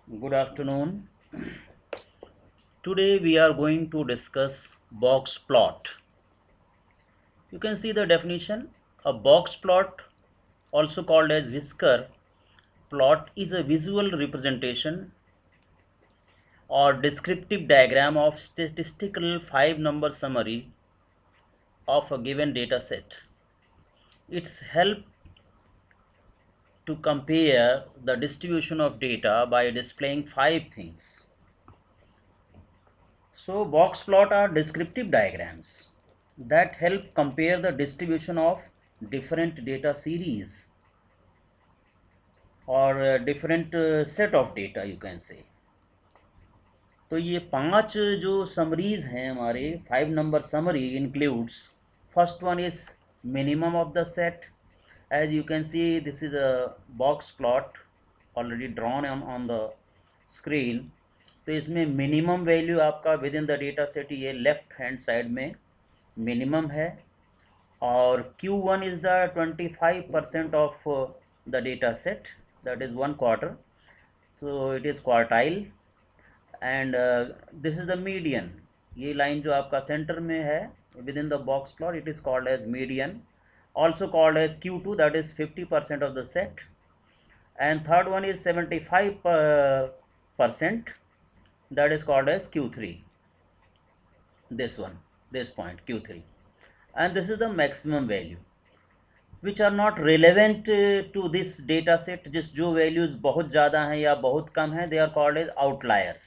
Good afternoon. Today we are going to discuss box plot. You can see the definition. A box plot, also called as whisker plot, is a visual representation or descriptive diagram of statistical five-number summary of a given data set. It's help to compare the distribution of data by displaying five things. So box plot are descriptive diagrams that help compare the distribution of different data series or different set of data you can say. तो ये पांच जो summaries हैं हमारे 5 number summary includes first one is minimum of the set. As you can see, this is a box plot already drawn on the screen. तो इसमें minimum value आपका with in the data set ये left hand side में minimum है और Q1 is the 25% of the data set, that is 1/4, so it is quartile. And this is the median. ये line जो आपका सेंटर में है within the box plot, it is called as median, also called as Q2, that is 50% of the set. And third one is 75%, that is called as Q3. This one, this point Q3, and this is the maximum value which are not relevant to this data set. जिस जो values बहुत ज़्यादा हैं या बहुत कम हैं, they are called as outliers.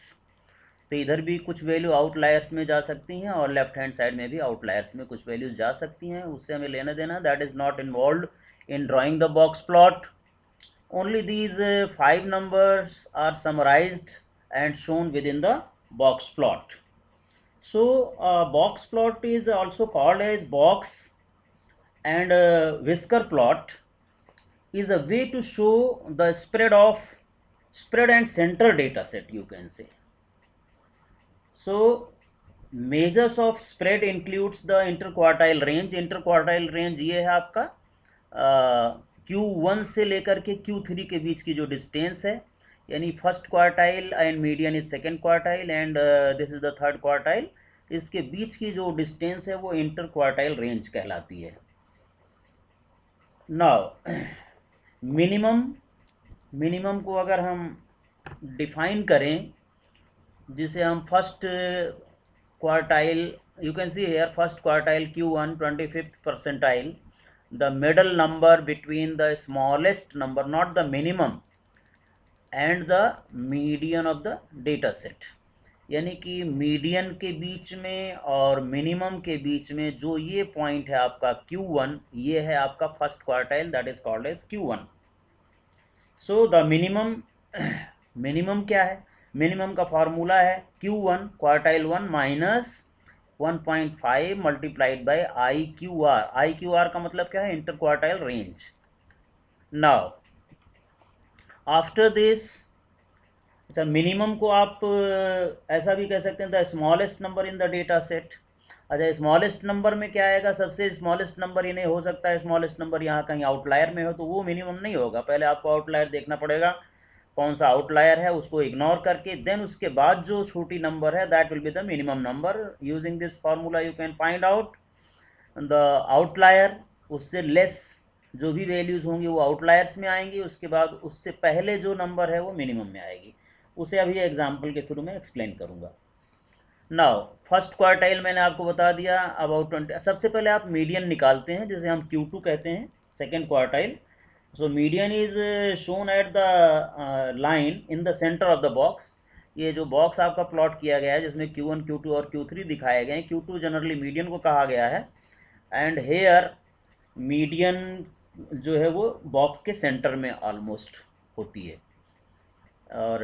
तो इधर भी कुछ वैल्यू आउटलायर्स में जा सकती हैं और लेफ्ट हैंड साइड में भी आउटलायर्स में कुछ वैल्यूज जा सकती हैं, उससे हमें लेना देना, that is not involve in drawing the box plot. Only these 5 numbers are summarised and shown within the box plot. So box plot is also called as box, and whisker plot is a way to show the spread and center data set you can say. So measures of spread includes the interquartile range. Interquartile range ये है आपका Q1 से लेकर के Q3 के बीच की जो distance है, यानी first quartile and median is second quartile and this is the third quartile. इसके बीच की जो डिस्टेंस है वो इंटर क्वार्टाइल रेंज कहलाती है. नाउ मिनिमम को अगर हम डिफाइन करें, जिसे हम first quartile, you can see here first quartile Q1 25th percentile, the middle number between the smallest number, not the minimum, and the median of the data set. यानी कि median के बीच में और मिनिमम के बीच में जो ये पॉइंट है आपका Q1, ये है आपका first quartile, that is called as Q1. So the minimum क्या है? मिनिमम का फॉर्मूला है Q1 quartile 1 minus 1.5 multiplied by IQR. IQR का मतलब क्या है? Inter quartile range. Now after this, अच्छा, मिनिमम को आप ऐसा भी कह सकते हैं the smallest number in the data set. अच्छा, स्मॉलेस्ट नंबर में क्या आएगा? सबसे स्मॉलेस्ट नंबर इन्हें हो सकता है स्मॉलेस्ट नंबर यहाँ कहीं आउटलायर में हो, तो वो मिनिमम नहीं होगा. पहले आपको आउटलायर देखना पड़ेगा, कौन सा आउटलायर है, उसको इग्नोर करके देन उसके बाद जो छोटी नंबर है that will be the minimum number. Using this formula you can find out the outlier. उससे लेस जो भी वैल्यूज़ होंगी वो आउटलायर्स में आएंगी, उसके बाद उससे पहले जो नंबर है वो मिनिमम में आएगी. उसे अभी एग्जाम्पल के थ्रू मैं एक्सप्लेन करूँगा. नाउ फर्स्ट क्वार्टाइल मैंने आपको बता दिया अबाउट 20. सबसे पहले आप मीडियन निकालते हैं, जिसे हम Q2 कहते हैं, second quartile. So median is shown at the line in the centre of the box. ये जो बॉक्स आपका प्लॉट किया गया है जिसमें Q1, Q2 और Q3 दिखाए गए हैं, Q2 जनरली मीडियन को कहा गया है, एंड हेयर मीडियन जो है वो बॉक्स के सेंटर में ऑलमोस्ट होती है. और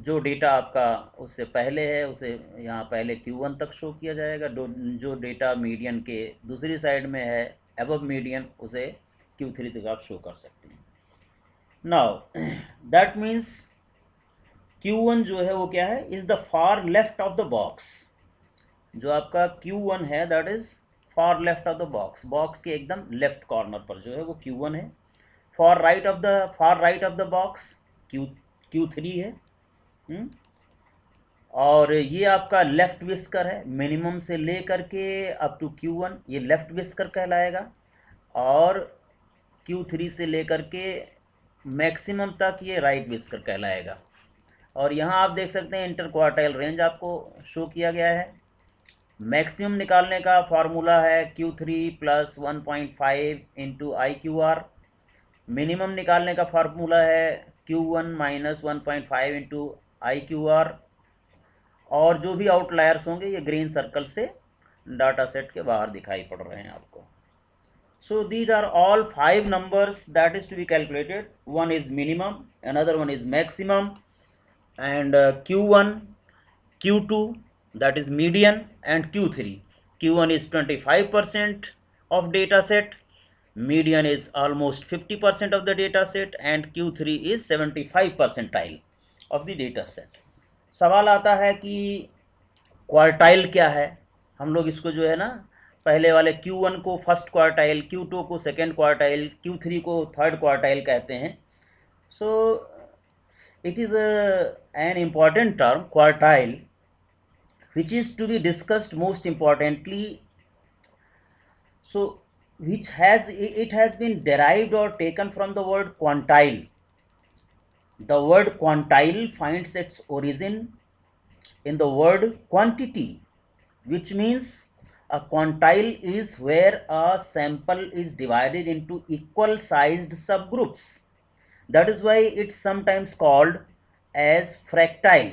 जो डेटा आपका उससे पहले है उसे यहाँ पहले Q1 तक शो किया जाएगा. जो डेटा मीडियन के दूसरी साइड में है अबव मीडियन, उसे Q3 तक आप शो कर सकते हैं. नाउ दैट मीन्स Q1 जो है वो क्या है? Is the far left of the box. जो आपका Q1 है that is far left of the box. Box के एकदम लेफ्ट कॉर्नर पर जो है वो Q1 है. Far right of the box Q3 है. और ये आपका लेफ्ट विस्कर है, मिनिमम से लेकर के अप टू Q1 ये लेफ्ट विस्कर कहलाएगा, और Q3 से लेकर के मैक्सिमम तक ये राइट विस्कर कहलाएगा। और यहाँ आप देख सकते हैं इंटर क्वार्टाइल रेंज आपको शो किया गया है। मैक्सिमम निकालने का फार्मूला है Q3 + 1.5 इंटू IQR। मिनिमम निकालने का फार्मूला है Q1 - 1.5 इंटू IQR। और जो भी आउटलायर्स होंगे ये ग्रीन सर्कल से डाटा सेट के बाहर दिखाई पड़ रहे हैं आपको। So these are all 5 numbers that is to be calculated. One is minimum, another one is maximum, and Q1, Q2 that is median, and Q3. Q1 is 25% of data set, median is almost 50% of the data set, and Q3 is 75 percentile of the data set. सवाल आता है कि quartile क्या है। हम लोग इसको जो है ना पहले वाले Q1 को फर्स्ट क्वार्टाइल, Q2 को सेकेंड क्वार्टाइल, Q3 को थर्ड क्वार्टाइल कहते हैं। So it is an important term quartile which is to be discussed most importantly. So which has it has been derived or taken from the word quantile. The word quantile finds its origin in the word quantity, which means a quantile is where a sample is divided into equal sized subgroups. That is why it's sometimes called as fractile.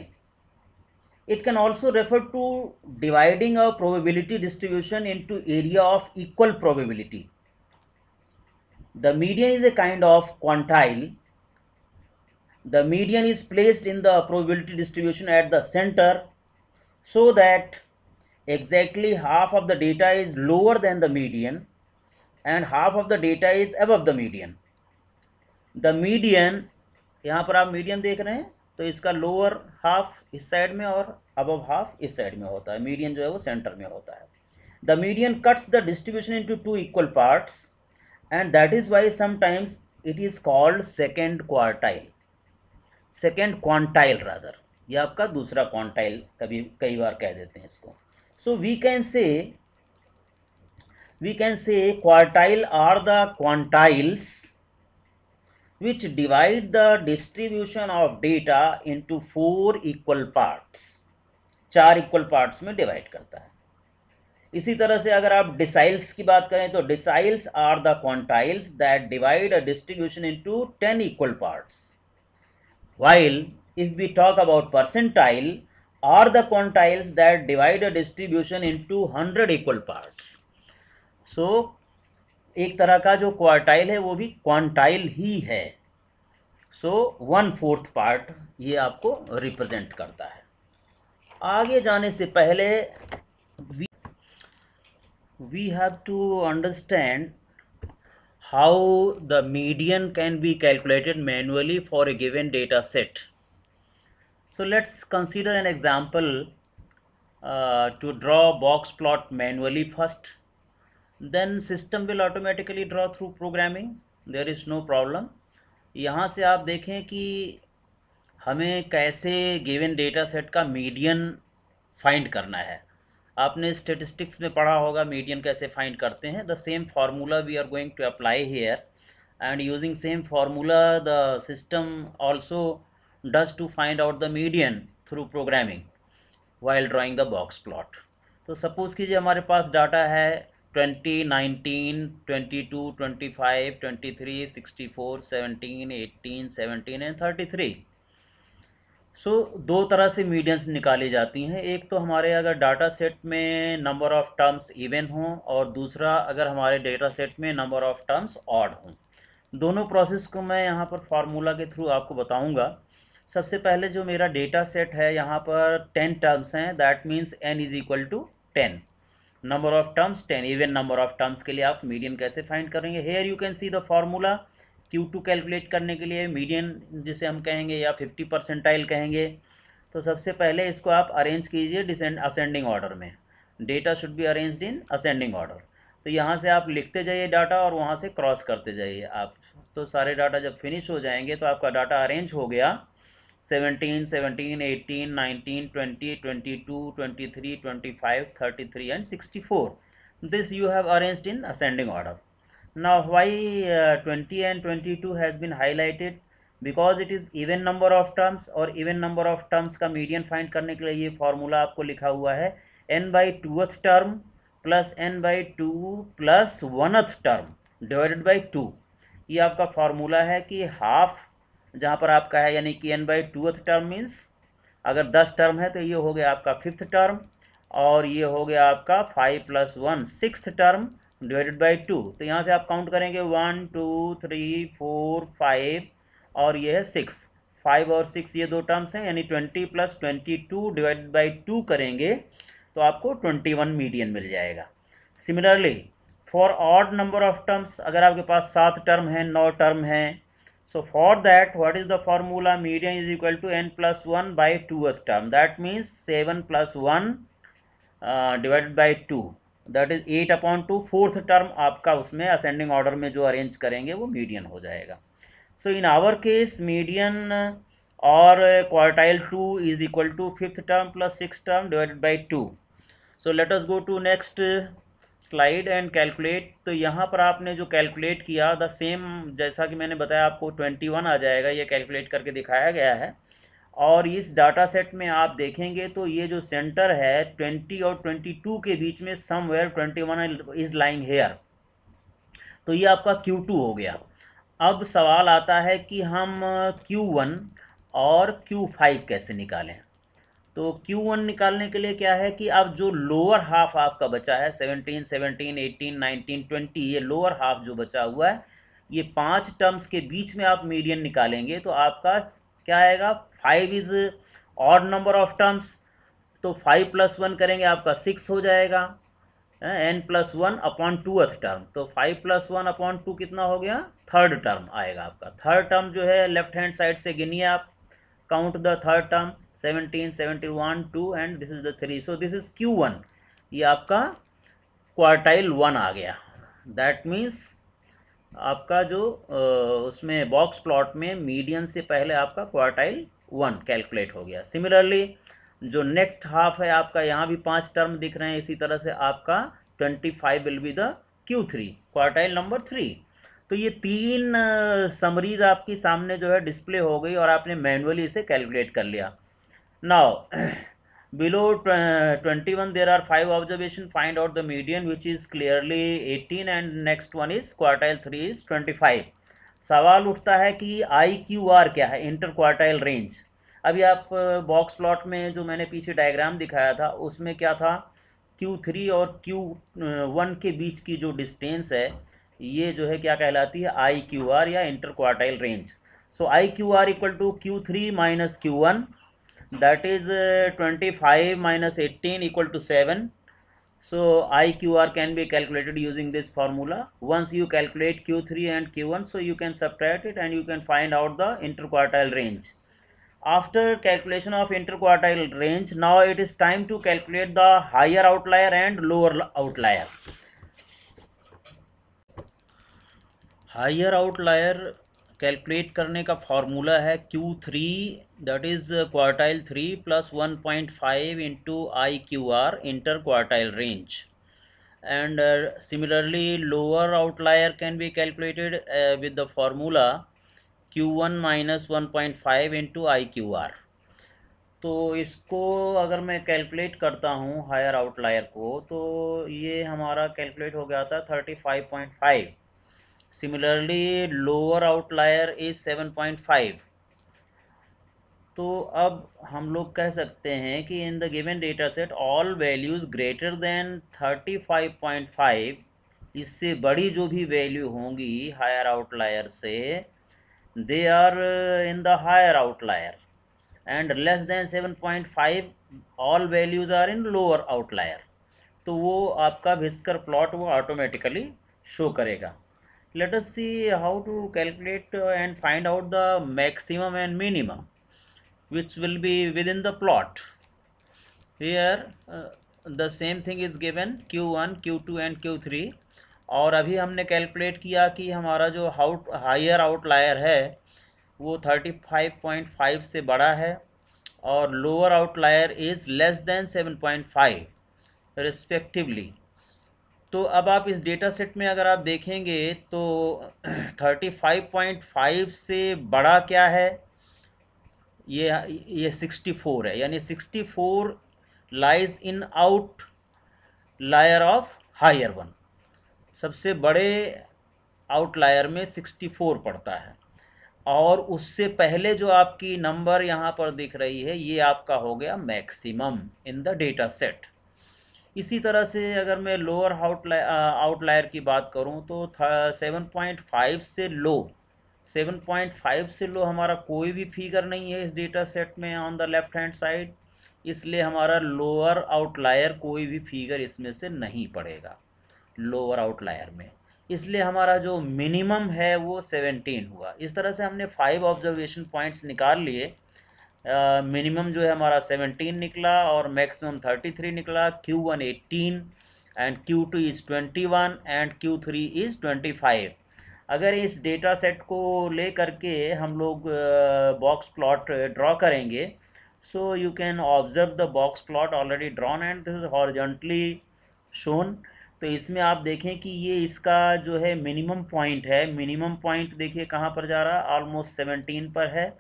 It can also refer to dividing a probability distribution into area of equal probability. The median is a kind of quantile. The median is placed in the probability distribution at the center so that exactly half of the data is lower than the median and half of the data is above the median. The median, यहाँ पर आप median देख रहे हैं तो इसका lower half इस side में और अबव हाफ इस साइड में होता है। मीडियन जो है वो सेंटर में होता है। The median cuts the distribution into 2 equal parts and that is why sometimes it is called second quartile, second quantile rather. ये आपका दूसरा क्वांटाइल कई बार कह देते हैं इसको। So we can say quartile are the quantiles which divide the distribution of data into 4 equal parts, 4 equal parts में divide करता है। इसी तरह से अगर आप डिसाइल्स की बात करें तो deciles are the quantiles that divide a distribution into 10 equal parts, while if we talk about percentile are the quantiles that divide a distribution into 100 equal parts. So एक तरह का जो क्वार्टाइल है वो भी क्वांटाइल ही है। सो 1/4 पार्ट ये आपको रिप्रेजेंट करता है। आगे जाने से पहले we have to understand how the median can be calculated manually for a given data set. So let's consider an example to draw box plot manually first, then system will automatically draw through programming. There is no problem. यहाँ से आप देखें कि हमें कैसे given data set का median find करना है। आपने स्टेटिस्टिक्स में पढ़ा होगा मीडियन कैसे फाइंड करते हैं। The same formula we are going to apply here and using same formula the system also does to find out the median through programming while drawing the box plot. तो suppose कीजिए हमारे पास data है 20, 19, 22, 25, 23, 64, 17, 18, 17 and 33। सो दो तरह से medians निकाली जाती हैं। एक तो हमारे अगर डाटा सेट में नंबर ऑफ़ टर्म्स इवन हों और दूसरा अगर हमारे डेटा सेट में नंबर ऑफ़ टर्म्स ऑड हों। दोनों प्रोसेस को मैं यहाँ पर फार्मूला के थ्रू आपको बताऊँगा। सबसे पहले जो मेरा डेटा सेट है यहाँ पर 10 टर्म्स हैं, that means n is equal to 10, number of terms 10। Even number of terms के लिए आप मीडियन कैसे फाइंड करेंगे? Here you can see the formula. Q2 calculate करने के लिए मीडियन जिसे हम कहेंगे या 50 परसेंटाइल कहेंगे, तो सबसे पहले इसको आप अरेंज कीजिए असेंडिंग ऑर्डर में। Data should be arranged in ascending order. तो यहाँ से आप लिखते जाइए डाटा और वहाँ से क्रॉस करते जाइए आप। तो सारे डाटा जब फिनिश हो जाएंगे तो आपका डाटा अरेंज हो गया 17, 17, 18, 19, 20, 22, 23, 25, 33 and 64. This you have arranged in ascending order. Now why 20 and 22 has been highlighted? Because it is even number of terms, और even number of terms का मीडियन फाइंड करने के लिए ये फॉर्मूला आपको लिखा हुआ है n by 2th term plus n by 2 plus 1th term divided by 2. ये आपका फॉर्मूला है कि हाफ जहाँ पर आपका है, यानी कि n by 2th term means अगर 10 टर्म है तो ये हो गया आपका 5th टर्म, और ये हो गया आपका 5 + 1 6th टर्म डिवाइडेड बाई 2. तो यहाँ से आप काउंट करेंगे 1 2 3 4 5 और ये है 6. 5 और 6 ये दो टर्म्स हैं, यानी 20 + 22 डिवाइडेड बाई 2 करेंगे तो आपको 21 मीडियन मिल जाएगा. Similarly for odd number of terms, अगर आपके पास 7 टर्म हैं, 9 टर्म हैं, so for that what is the formula? Median is equal to n plus 1 by 2th term. That means 7 plus 1 divided by 2, that is 8/2. 4th term आपका उसमें ascending order में जो arrange करेंगे वो मीडियन हो जाएगा. सो इन आवर केस मीडियन और quartile 2 is equal to 5th term plus 6th term divided by 2. So let us go to next slide and calculate. तो यहाँ पर आपने जो कैलकुलेट किया द सेम, जैसा कि मैंने बताया आपको 21 आ जाएगा, ये कैलकुलेट करके दिखाया गया है. और इस डाटा सेट में आप देखेंगे तो ये जो सेंटर है 20 और 22 के बीच में समवेयर 21 इज लाइंग हेयर, तो ये आपका Q2 हो गया. अब सवाल आता है कि हम Q1 और Q5 कैसे निकालें. तो Q1 निकालने के लिए क्या है कि अब जो लोअर हाफ आपका बचा है 17, 17, 18, 19, 20, ये लोअर हाफ जो बचा हुआ है, ये 5 टर्म्स के बीच में आप मीडियन निकालेंगे तो आपका क्या आएगा? 5 is odd number of terms, तो 5 + 1 करेंगे आपका 6 हो जाएगा, n + 1/2th टर्म. तो 5 + 1/2 कितना हो गया? 3rd टर्म आएगा आपका. 3rd टर्म जो है लेफ्ट हैंड साइड से गिनिए आप, count the 3rd term 17, 71, 2 and this is the 3. So this is Q1. ये आपका क्वार्टाइल 1 आ गया. दैट मीन्स आपका जो उसमें बॉक्स प्लॉट में मीडियन से पहले आपका क्वार्टाइल 1 कैलकुलेट हो गया. सिमिलरली जो नेक्स्ट हाफ है आपका, यहाँ भी 5 टर्म दिख रहे हैं, इसी तरह से आपका 25 will be the Q3, quartile number 3. तो ये 3 समरीज आपकी सामने जो है डिस्प्ले हो गई और आपने मैनुअली इसे कैलकुलेट कर लिया. Now below 21 there are 5 observations. Find out the median, which is clearly 18, and next one is quartile 3 is 25. सवाल उठता है कि IQR क्या है, इंटर क्वार्टाइल रेंज. अभी आप बॉक्स प्लॉट में जो मैंने पीछे डायग्राम दिखाया था उसमें क्या था, Q3 और Q1 के बीच की जो डिस्टेंस है ये जो है क्या कहलाती है? IQR या inter quartile range. So IQR equal to Q3 - Q1, that is 25 - 18 equal to 7. So IQR can be calculated using this formula. Once you calculate Q3 and Q1, so you can subtract it and you can find out the interquartile range. After calculation of interquartile range, now it is time to calculate the higher outlier and lower outlier. Higher outlier calculate करने का formula है Q3, that is quartile 3 + 1.5 into IQR, inter quartile range. And similarly lower outlier can be calculated with the formula Q1 - 1.5 into IQR. तो इसको अगर मैं calculate करता हूँ higher outlier को, तो ये हमारा कैलकुलेट हो गया था 35.5. Similarly, lower outlier is 7.5. तो अब हम लोग कह सकते हैं कि in the given data set all values greater than 35.5, इससे बड़ी जो भी वैल्यू होंगी हायर आउटलायर से, they are in the higher outlier, and less than 7.5 all values are in lower outlier. तो वो आपका व्हिस्कर प्लॉट वो ऑटोमेटिकली शो करेगा. Let us see how to calculate and find out the maximum and minimum which will be within the plot. Here the same thing is given Q1, Q2 and Q3. और अभी हमने calculate किया कि हमारा जो higher outlier है वो 35.5 से बड़ा है और lower outlier is less than 7.5 respectively. तो अब आप इस डेटा सेट में अगर आप देखेंगे तो 35.5 से बड़ा क्या है, ये 64 है, यानी 64 lies in outlier of higher one. सबसे बड़े आउटलायर में 64 पड़ता है, और उससे पहले जो आपकी नंबर यहाँ पर दिख रही है ये आपका हो गया maximum in the data set. इसी तरह से अगर मैं लोअर आउटलायर की बात करूँ तो 7.5 से लो, 7.5 से लो हमारा कोई भी फिगर नहीं है इस डेटा सेट में on the left hand side, इसलिए हमारा लोअर आउटलायर कोई भी फिगर इसमें से नहीं पड़ेगा लोअर आउटलायर में, इसलिए हमारा जो मिनिमम है वो 17 हुआ। इस तरह से हमने 5 ऑब्जर्वेशन पॉइंट्स निकाल लिए। मिनिमम जो है हमारा 17 निकला और मैक्सिमम 33 निकला। Q1 18 and Q2 is 21 and Q3 is 25। अगर इस डेटा सेट को ले करके हम लोग बॉक्स प्लॉट ड्रॉ करेंगे, so you can observe the box plot already drawn and this is horizontally shown. तो इसमें आप देखें कि ये इसका जो है मिनिमम पॉइंट है, मिनिमम पॉइंट देखिए कहाँ पर जा रहा है, ऑलमोस्ट 17 पर है।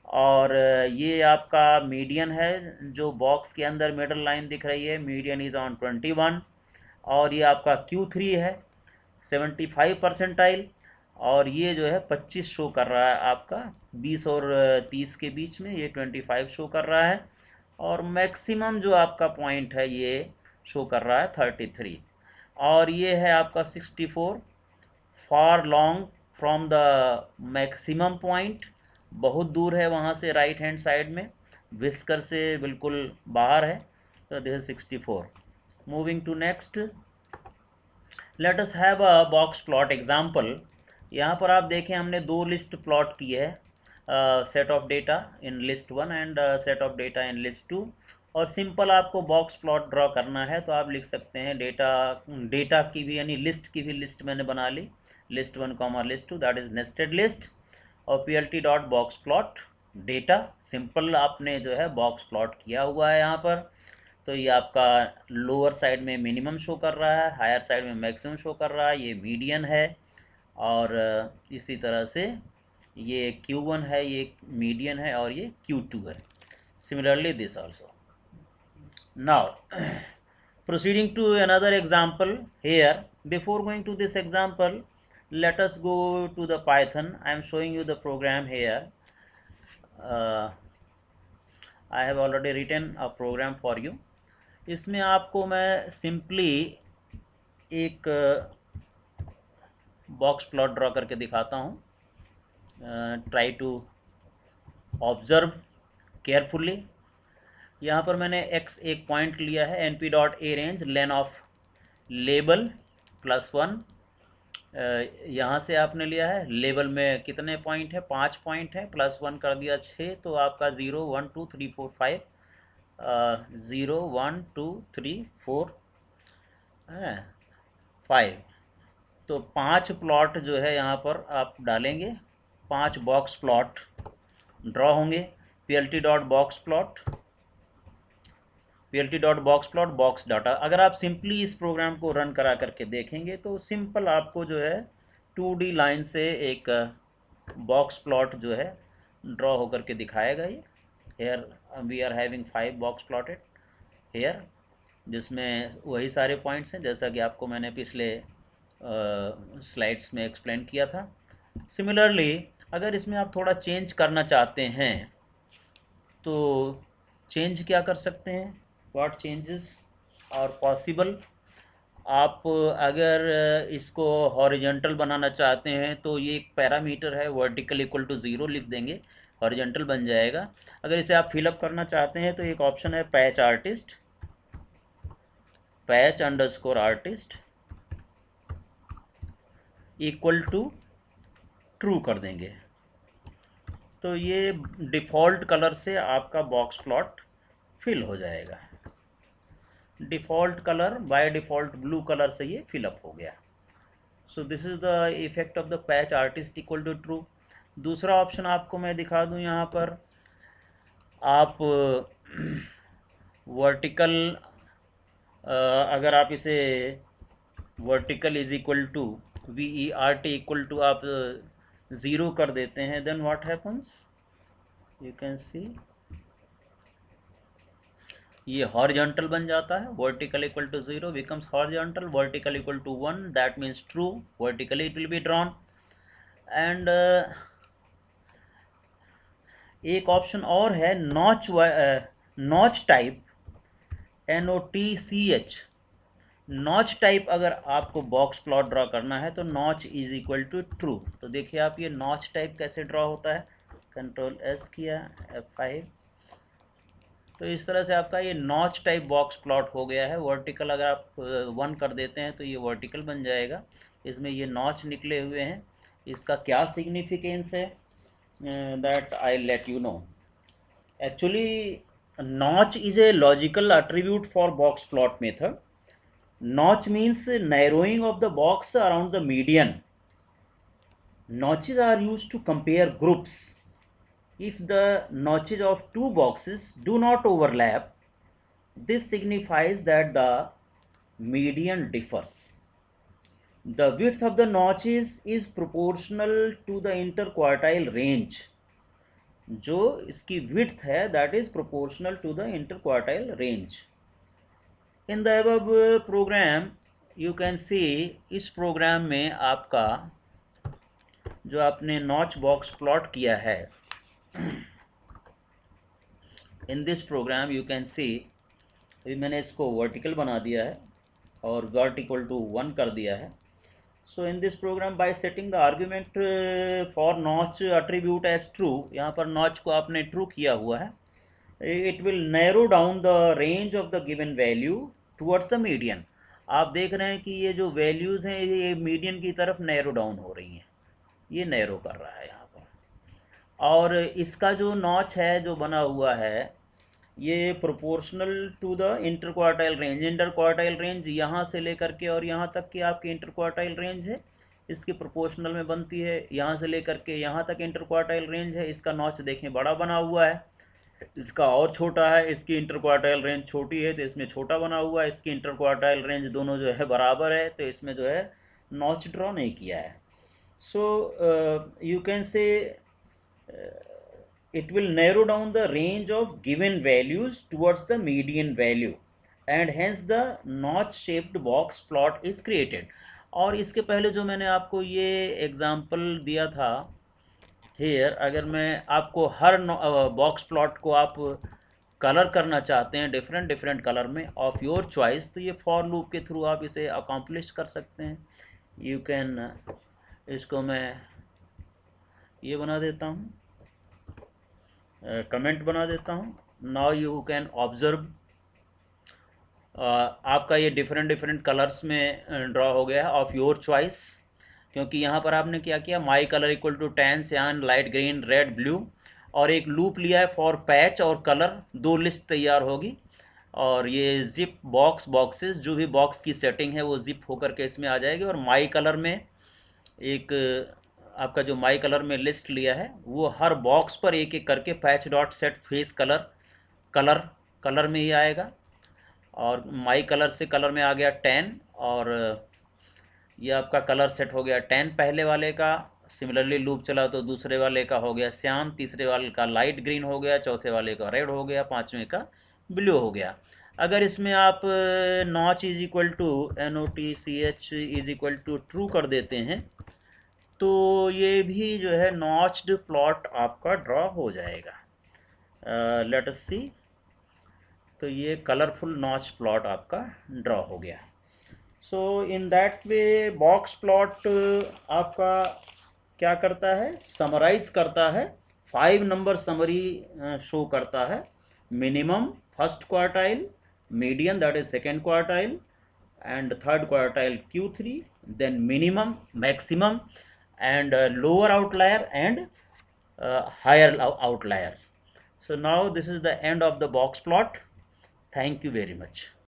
और ये आपका मीडियन है, जो बॉक्स के अंदर मिडल लाइन दिख रही है, मीडियन इज़ ऑन 21। और ये आपका Q3 है 75 परसेंटाइल, और ये जो है 25 शो कर रहा है आपका 20 और 30 के बीच में, ये 25 शो कर रहा है। और मैक्सिमम जो आपका पॉइंट है ये शो कर रहा है 33, और ये है आपका 64 far long from the maximum point, बहुत दूर है वहाँ से राइट हैंड साइड में, विस्कर से बिल्कुल बाहर है। तो this is 64। Moving to next, let us have a box plot example. यहाँ पर आप देखें हमने दो लिस्ट प्लॉट की है, set of data in list 1 and set of data in list 2। और सिंपल आपको बॉक्स प्लॉट ड्रॉ करना है तो आप लिख सकते हैं डेटा की भी यानी लिस्ट की भी लिस्ट मैंने बना ली, list 1 comma list 2, that is nested list. और PLT dot box plot data, simple आपने जो है बॉक्स प्लॉट किया हुआ है यहाँ पर। तो ये आपका लोअर साइड में मिनिमम शो कर रहा है, हायर साइड में मैक्सिमम शो कर रहा है, ये मीडियन है। और इसी तरह से ये Q1 है, ये मीडियन है, और ये Q2 है। Similarly this also. Now, proceeding to another example here. Before going to this example, let us go to the Python. I am showing you the program here. I have already written a program for you. इसमें आपको मैं simply एक box plot draw करके दिखाता हूँ। Try to observe carefully. यहाँ पर मैंने x एक पॉइंट लिया है, np डॉट ए रेंज लेन ऑफ लेबल +1। यहाँ से आपने लिया है, लेबल में कितने पॉइंट है, 5 पॉइंट है, +1 कर दिया 6, तो आपका 0 1 2 3 4 5, 0 1 2 3 4 5। तो 5 प्लॉट जो है यहाँ पर आप डालेंगे, 5 बॉक्स प्लॉट ड्रॉ होंगे। PLT dot box plot, PLT dot box plot box data. अगर आप सिंपली इस प्रोग्राम को रन करा करके देखेंगे तो सिंपल आपको जो है 2D लाइन से एक बॉक्स प्लॉट जो है ड्रॉ होकर के दिखाएगा। ये here we are having 5 box plotted here, जिसमें वही सारे पॉइंट्स हैं जैसा कि आपको मैंने पिछले स्लाइड्स में एक्सप्लेन किया था। सिमिलरली अगर इसमें आप थोड़ा चेंज करना चाहते हैं तो चेंज क्या कर सकते हैं, व्हाट चेंजेस आर पॉसिबल। आप अगर इसको हॉरिजॉन्टल बनाना चाहते हैं तो ये एक पैरामीटर है, वर्टिकल इक्वल टू 0 लिख देंगे, हॉरिजॉन्टल बन जाएगा। अगर इसे आप फिलअप करना चाहते हैं तो एक ऑप्शन है patch artist, patch underscore artist equal to true कर देंगे, तो ये डिफ़ॉल्ट कलर से आपका बॉक्स प्लॉट फिल हो जाएगा। Default colour by default blue colour से ये फिलअप हो गया। So this is the effect of the patch artist equal to true. दूसरा ऑप्शन आपको मैं दिखा दूं यहाँ पर, आप वर्टिकल, अगर आप इसे vertical is equal to VERT equal to आप 0 कर देते हैं, then what happens, you can see ये हॉरिजॉन्टल बन जाता है। Vertical equal to 0 becomes horizontal, vertical equal to 1 that means true, vertically it will be drawn. And एक option और है notch, notch type, NOTCH। Notch type अगर आपको box plot draw करना है तो notch is equal to true. तो देखिए आप ये नॉच टाइप कैसे ड्रॉ होता है, कंट्रोल S किया, F5, तो इस तरह से आपका ये नॉच टाइप बॉक्स प्लॉट हो गया है। वर्टिकल अगर आप 1 कर देते हैं तो ये वर्टिकल बन जाएगा, इसमें ये नॉच निकले हुए हैं। इसका क्या सिग्निफिकेंस है, that I let you know. Actually, notch is a logical attribute for box plot method. Notch means narrowing of the box around the median. Notches are used to compare groups. If the notches of two boxes do not overlap, this signifies that the median differs. The width of the notches is proportional to the interquartile range. जो इसकी width है that is proportional to the interquartile range. In the above program you can see, इस program में आपका जो आपने notch box plot किया है, in this program you can see, अभी मैंने इसको वर्टिकल बना दिया है और वर्टिकल टू 1 कर दिया है। So in this program by setting the argument for notch attribute as true, यहाँ पर notch को आपने true किया हुआ है, it will narrow down the range of the given value towards the median। आप देख रहे हैं कि ये जो values हैं ये median की तरफ narrow down हो रही हैं, ये narrow कर रहा है यहाँ पर। और इसका जो notch है जो बना हुआ है ये proportional to the interquartile range. Interquartile range यहाँ से लेकर के और यहाँ तक की आपकी इंटरक्वार्टाइल रेंज है, इसकी प्रोपोर्शनल में बनती है। यहाँ से लेकर के यहाँ तक इंटरक्वार्टाइल रेंज है, इसका नॉच देखें बड़ा बना हुआ है, इसका और छोटा है, इसकी इंटरक्वार्टाइल रेंज छोटी है तो इसमें छोटा बना हुआ है, इसकी इंटरक्वार्टाइल रेंज दोनों जो है बराबर है तो इसमें जो है नॉच ड्रॉ नहीं किया है। So you can say it will narrow down the range of given values towards the median value and hence the notch shaped box plot is created। और इसके पहले जो मैंने आपको ये एग्जांपल दिया था here, अगर मैं आपको हर बॉक्स प्लॉट को आप कलर करना चाहते हैं डिफरेंट डिफरेंट कलर में ऑफ योर चॉइस, तो ये फॉर लूप के थ्रू आप इसे अकम्प्लिश कर सकते हैं। यू कैन, इसको मैं ये बना देता हूँ, कमेंट बना देता हूँ। नाउ यू कैन ऑब्जर्व, आपका ये डिफरेंट डिफरेंट कलर्स में ड्रॉ हो गया है ऑफ योर चॉइस, क्योंकि यहाँ पर आपने क्या किया, my colour equal to tan, cyan, light green, red, blue, और एक लूप लिया है फॉर पैच और कलर, 2 लिस्ट तैयार होगी। और ये जिप बॉक्स, बॉक्सेस, जो भी बॉक्स की सेटिंग है वो जिप होकर के इसमें आ जाएगी। और माई कलर में एक आपका जो माई कलर में लिस्ट लिया है वो हर बॉक्स पर एक एक करके patch dot set face colour colour में ही आएगा। और माई कलर से कलर में आ गया 10, और ये आपका कलर सेट हो गया 10 पहले वाले का। सिमिलरली लूप चला तो दूसरे वाले का हो गया श्याम, तीसरे वाले का लाइट ग्रीन हो गया, चौथे वाले का रेड हो गया, पाँचवें का ब्लू हो गया। अगर इसमें आप notch is equal to NOTCH is equal to true कर देते हैं तो ये भी जो है नॉच्ड प्लॉट आपका ड्रॉ हो जाएगा। लेट अस सी, तो ये कलरफुल नॉच प्लॉट आपका ड्रॉ हो गया। So in that way box plot आपका क्या करता है, समराइज करता है, 5 नंबर समरी शो करता है। Minimum first quartile, median that is second quartile, and third quartile Q3, then minimum, maximum, and lower outlier and higher outliers. So now this is the end of the box plot. Thank you very much.